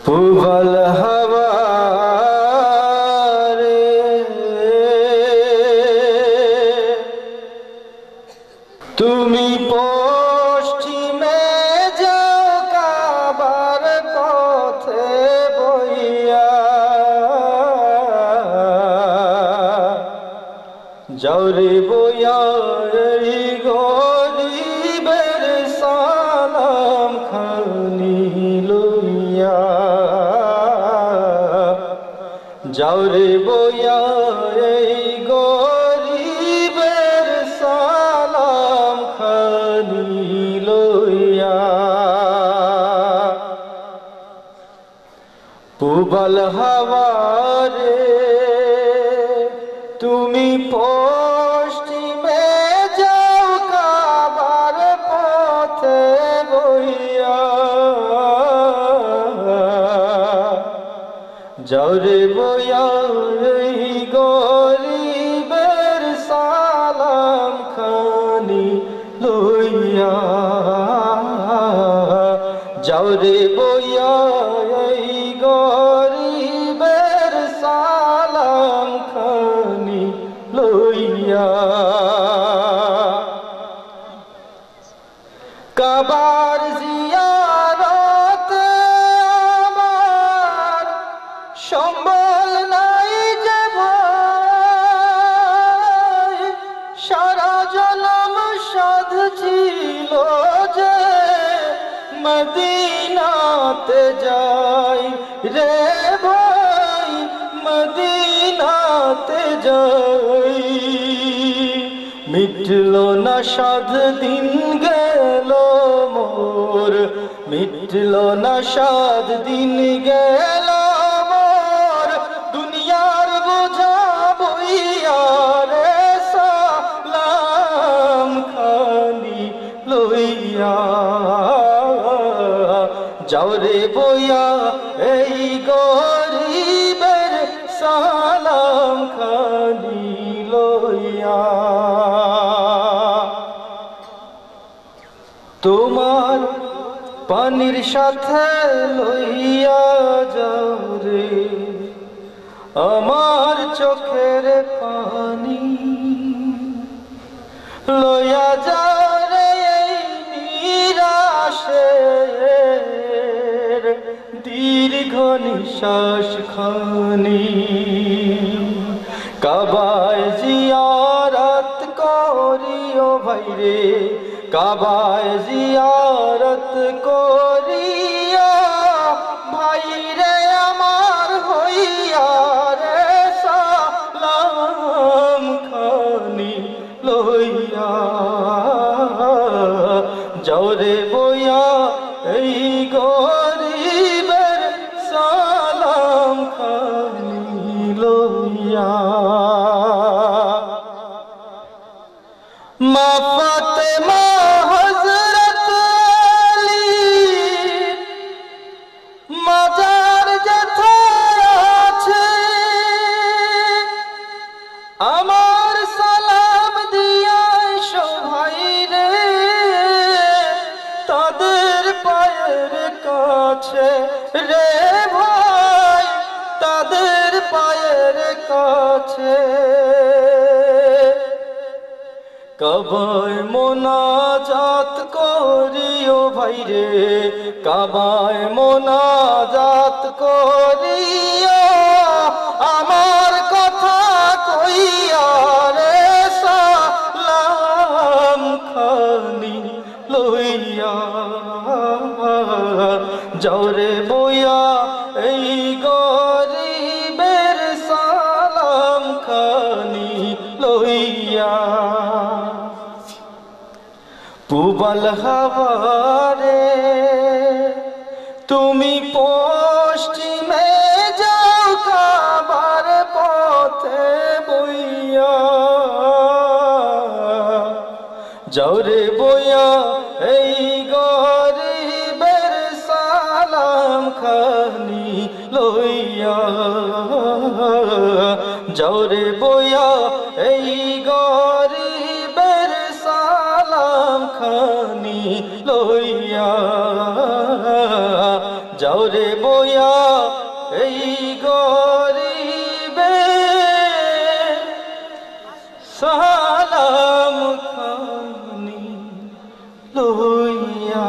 পুবল হাওয়া রে তুমি পশ্চিমে যাও কাবার পথে বইয়া যাও রে বইয়া এই গরিবের সালাম খানি লইয়া যাও রে বইয়া এই গরিবের সালাম খানি লইয়া পুবল হাওয়া রে তুমি পশ্চিমে যাও কাবার পথে বইয়া যাও রে বইয়া এই গরিবের সালাম খানি লইয়া যাও রে বইয়া এই গরিবের সালাম খানি লইয়া কাবার জিয়ারত আমার সম্বল নাই যে ভাই সারা জনম সাধ ছিল যে মদিনাতে যাই রে ভাই মদিনাতে যাই মিটলো না সাধ দিন গেল মোর মিটলো না সাধ দিন গেল মোর দুনিয়ার বোঝা বইয়া রে সালাম খানি লইয়া যাও রে বইয়া এই গরিবের সালাম খানি লইয়া তোমার পানির সাথে লইয়া যাও রে আমার চোখের পানি লইয়া যাও রে এই নিরাশের দীর্ঘ নিঃশ্বাস খানি কাবায় জিয়ারত করিও ভাইরে কাবায় জিয়ারত করিয়া ভাইরে আমার হইয়া রে সালাম খানি লইয়া যাও রে বইয়া এই গরিবের সালাম খানি লইয়া মা ফাতেমা হযরত আলী মাজার যেথায় আছে আমার সালাম দিয়া এসো ভাই রে তাদের পায়ের কাছে রে ভাই তাদের পায়ের কাছে কাবায় মোনাজাত করিও ভাইরে কাবায় মোনাজাত করিয়া আমার কথা কইয়া রে সালাম খানি লইয়া যাও রে বইয়া এই গরিবের সালাম খানি লইয়া পুবল হাওয়া রে তুমি পশ্চিমে যাও কাবার পথে বইয়া যাও রে বইয়া এই গরিবের সালাম খানি লইয়া যাও রে বইয়া এই গরিবের সালাম খানি লইয়া যাও রে বইয়া এই গরিবে সালাম খানি লইয়া।